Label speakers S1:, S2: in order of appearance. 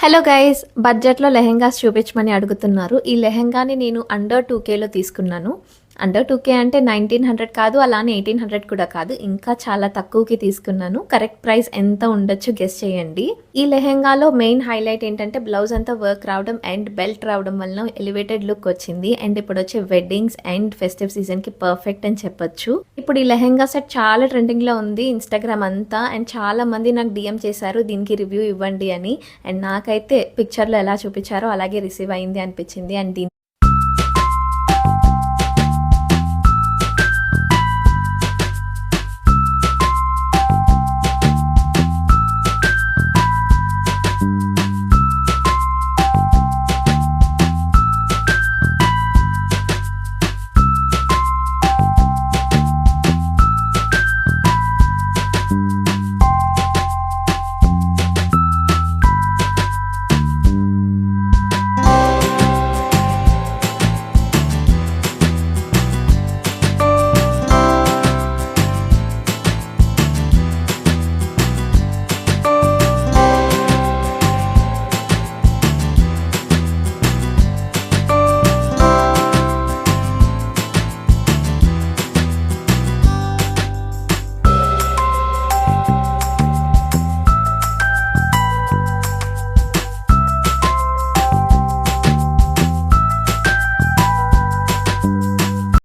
S1: Hello guys, బడ్జెట్‌లో లెహెంగాస్ చూపించమని అడుగుతున్నారు. ఈ లెహెంగాని నేను అండర్ 2,000లో తీసుకున్నాను. అండర్ 2,000 అంటే 1,900 కాదు, అలానే 1,800 కూడా కాదు. ఇంకా చాలా తక్కువకి తీసుకున్నాను. కరెక్ట్ ప్రైస్ ఎంత ఉండొచ్చు గెస్ చేయండి. ఈ లెహెంగాలో మెయిన్ హైలైట్ ఏంటంటే బ్లౌజ్ అంతా వర్క్ రావడం అండ్ బెల్ట్ రావడం వలన ఎలివేటెడ్ లుక్ వచ్చింది. అండ్ ఇప్పుడు వచ్చే వెడ్డింగ్స్ అండ్ ఫెస్టివ్ సీజన్‌కి పర్ఫెక్ట్ అని చెప్పొచ్చు. ఇప్పుడు ఈ లెహెంగా సెట్ చాలా ట్రెండింగ్‌లో ఉంది ఇన్‌స్టాగ్రామ్ అంతా. అండ్ చాలా మంది నాకు డీఎం చేశారు దీనికి రివ్యూ ఇవ్వండి అని. అండ్ నాకైతే పిక్చర్‌లో ఎలా చూపించారో అలాగే రిసీవ్ అయింది అనిపించింది. అండ్